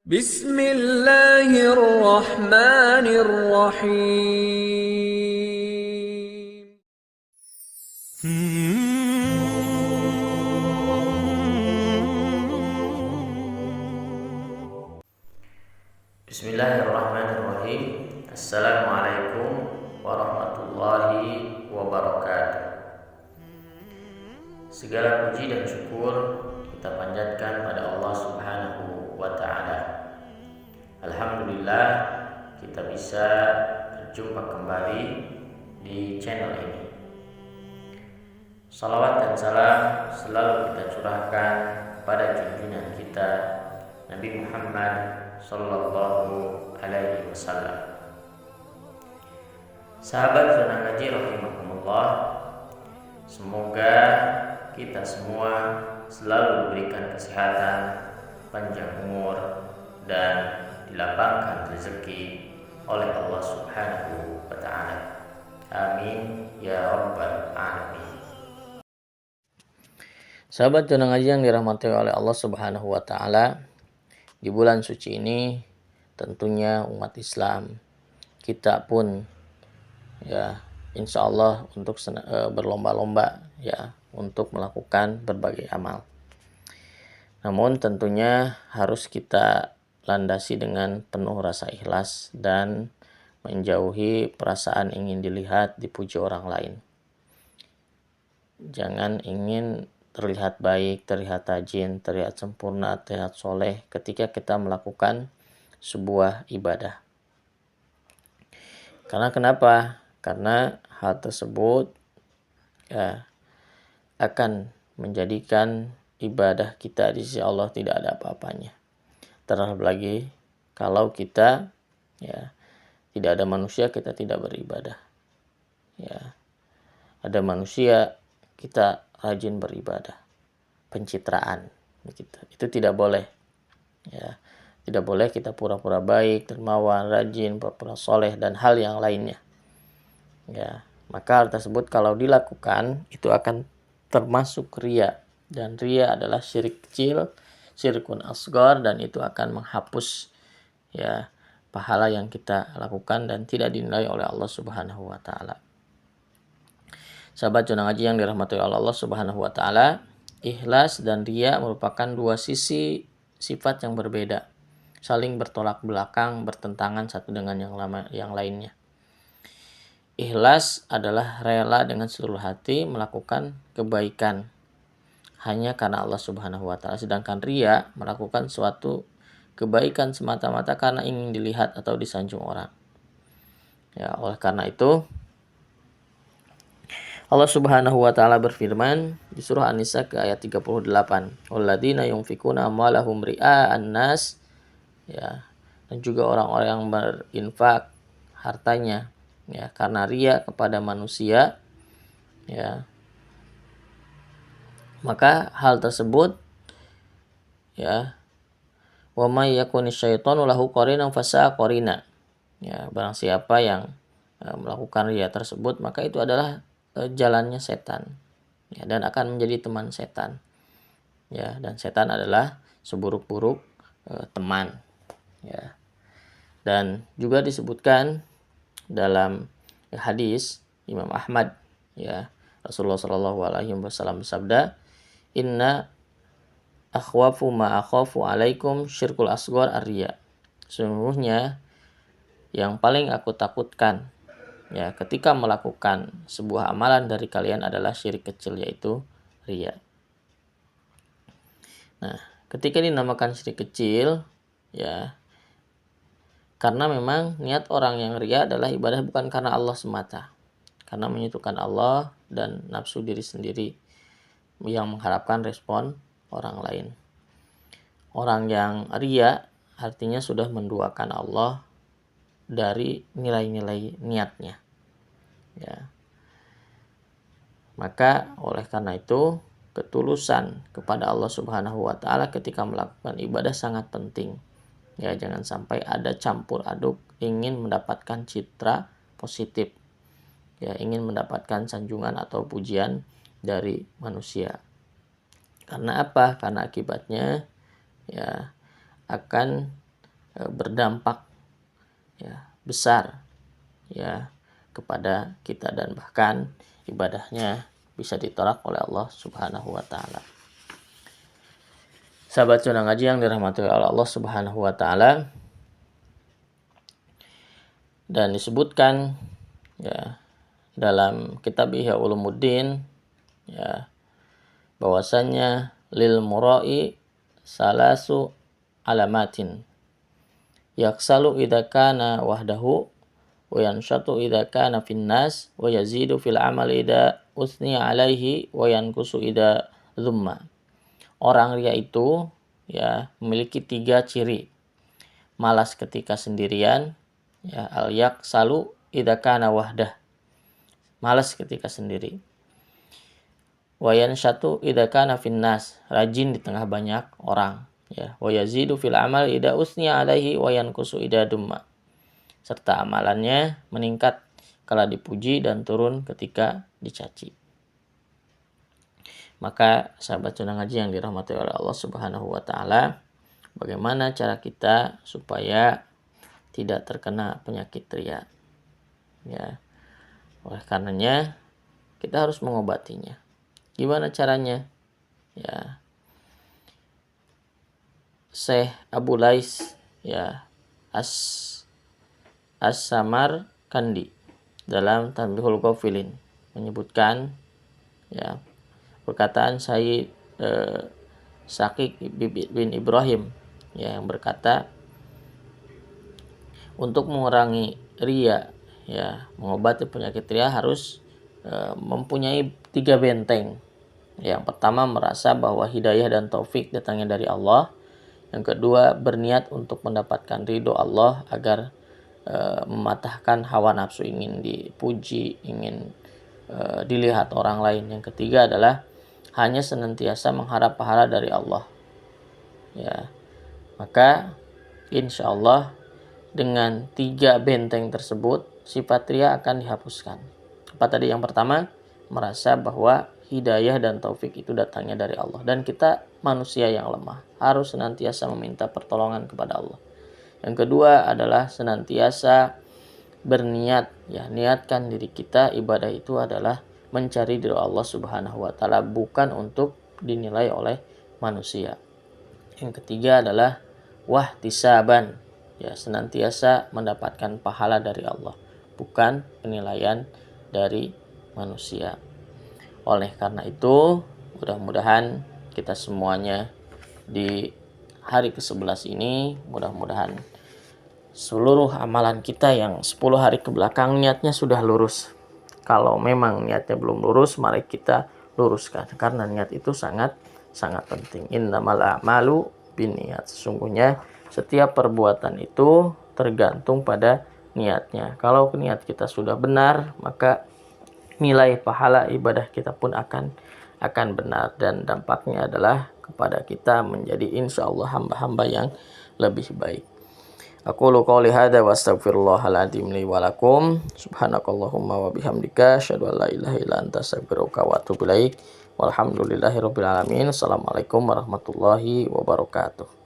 Bismillahirrahmanirrahim. Bismillahirrahmanirrahim. Assalamualaikum warahmatullahi wabarakatuh. Segala puji dan syukur kita panjatkan pada Allah Subhanahu wa Ta'ala. Alhamdulillah kita bisa berjumpa kembali di channel ini. Salawat dan salam selalu kita curahkan pada junjungan kita Nabi Muhammad sallallahu alaihi wasallam. Sahabat zona ngaji rahimakumullah, semoga kita semua selalu diberikan kesehatan, panjang umur, dan dilapangkan rezeki oleh Allah Subhanahu wa Ta'ala. Amin ya rabbal alamin. Sahabat zona ngaji yang dirahmati oleh Allah Subhanahu wa Ta'ala, di bulan suci ini tentunya umat Islam kita pun ya insya Allah untuk berlomba-lomba ya untuk melakukan berbagai amal. Namun tentunya harus kita landasi dengan penuh rasa ikhlas dan menjauhi perasaan ingin dilihat, dipuji orang lain. Jangan ingin terlihat baik, terlihat rajin, terlihat sempurna, terlihat soleh ketika kita melakukan sebuah ibadah. Karena kenapa? Karena hal tersebut ya akan menjadikan ibadah kita di sisi Allah tidak ada apa-apanya. Terlebih lagi kalau kita ya tidak ada manusia, kita tidak beribadah. Ya, ada manusia, kita rajin beribadah, pencitraan gitu. Itu tidak boleh ya, tidak boleh kita pura-pura baik, dermawan, rajin, pura-pura soleh dan hal yang lainnya ya. Maka hal tersebut kalau dilakukan itu akan termasuk riya, dan riya adalah syirik kecil, syirkun asghar, dan itu akan menghapus ya pahala yang kita lakukan dan tidak dinilai oleh Allah Subhanahu wa Ta'ala. Sahabat zona ngaji yang dirahmati oleh Allah Subhanahu wa Ta'ala, ikhlas dan riya merupakan dua sisi sifat yang berbeda, saling bertolak belakang, bertentangan satu dengan yang lainnya. Ikhlas adalah rela dengan seluruh hati melakukan kebaikan hanya karena Allah Subhanahu wa Ta'ala, sedangkan riya melakukan suatu kebaikan semata-mata karena ingin dilihat atau disanjung orang. Ya, oleh karena itu Allah Subhanahu wa Ta'ala berfirman di surah An-Nisa ke ayat 38, "Walladzina yunfikuna amwalahum ria'an nas," ya, dan juga orang-orang yang berinfak hartanya ya karena riya kepada manusia ya, maka hal tersebut ya, wa may yakuni syaitanu lahu qarinan fasa'a qarina, ya, barang siapa yang melakukan riya tersebut maka itu adalah jalannya setan ya, dan akan menjadi teman setan ya, dan setan adalah seburuk-buruk teman ya. Dan juga disebutkan dalam hadis Imam Ahmad ya, Rasulullah Shallallahu alaihi wasallam bersabda, "Inna akhwafu ma akhafu alaikum syirkul asghar ar-riya." Sesungguhnya yang paling aku takutkan ya ketika melakukan sebuah amalan dari kalian adalah syirik kecil, yaitu riya. Nah, ketika dinamakan syirik kecil ya karena memang niat orang yang riya adalah ibadah bukan karena Allah semata, karena menyekutukan Allah dan nafsu diri sendiri yang mengharapkan respon orang lain. Orang yang riya artinya sudah menduakan Allah dari nilai-nilai niatnya ya. Maka oleh karena itu ketulusan kepada Allah Subhanahu wa Ta'ala ketika melakukan ibadah sangat penting ya. Jangan sampai ada campur aduk ingin mendapatkan citra positif ya, ingin mendapatkan sanjungan atau pujian dari manusia. Karena apa? Karena akibatnya ya akan berdampak ya besar ya kepada kita, dan bahkan ibadahnya bisa ditolak oleh Allah Subhanahu wa taala. Sahabat Sunnah Ngaji yang dirahmati oleh Allah Subhanahu wa taala, dan disebutkan ya dalam kitab Ihya Ulumuddin ya bahwasanya lil murai salasu alamatin yaksalu idza kana wahdahu wa yanshatu idza kana finnas wa yazidu fil amali idza usni alaihi wa yankusu idza dzumma. Orang ria itu ya memiliki 3 ciri. Malas ketika sendirian, ya al-yaksalu idza kana wahdah. Malas ketika sendiri. Wa yanshatu idza kana finnas, rajin di tengah banyak orang, ya. Wa yazidu fil amal idza usni alaihi wa yankusu idza dumma. Serta amalannya meningkat kala dipuji dan turun ketika dicaci. Maka sahabat Sunnah Ngaji yang dirahmati oleh Allah Subhanahu wa taala, bagaimana cara kita supaya tidak terkena penyakit ria? Ya. Oleh karenanya kita harus mengobatinya. Gimana caranya? Ya. Syekh Abu Lais ya As-Samar Kandi dalam Tanbihul Ghafilin menyebutkan ya perkataan Sayyid Syakik bin Ibrahim ya, yang berkata, untuk mengurangi ria ya, mengobati penyakit ria harus mempunyai 3 benteng. Yang pertama, merasa bahwa hidayah dan taufik datangnya dari Allah. Yang kedua, berniat untuk mendapatkan ridho Allah agar mematahkan hawa nafsu ingin dipuji, ingin dilihat orang lain. Yang ketiga adalah hanya senantiasa mengharap pahala dari Allah. Ya, maka insya Allah dengan 3 benteng tersebut sifat ria akan dihapuskan. Apa tadi? Yang pertama, merasa bahwa hidayah dan taufik itu datangnya dari Allah, dan kita manusia yang lemah, harus senantiasa meminta pertolongan kepada Allah. Yang kedua adalah senantiasa berniat, ya, niatkan diri kita ibadah itu adalah mencari ridho Allah Subhanahu wa taala, bukan untuk dinilai oleh manusia. Yang ketiga adalah wahtisaban, ya, senantiasa mendapatkan pahala dari Allah, bukan penilaian dari manusia. Oleh karena itu, mudah-mudahan kita semuanya di hari ke-11 ini, mudah-mudahan seluruh amalan kita yang 10 hari ke belakang niatnya sudah lurus. Kalau memang niatnya belum lurus, mari kita luruskan, karena niat itu sangat penting. Innamal a'malu binniyat. Sesungguhnya setiap perbuatan itu tergantung pada niatnya. Kalau niat kita sudah benar, maka nilai pahala ibadah kita pun akan benar, dan dampaknya adalah kepada kita menjadi insyaallah hamba-hamba yang lebih baik. Aqulu qouli hadza wa astaghfirullahal adzim li wa lakum. Subhanakallahumma wa bihamdika asyhadu an la ilaha illa anta astaghfiruka wa atubu ilaik. Walhamdulillahirabbil alamin. Assalamualaikum warahmatullahi wabarakatuh.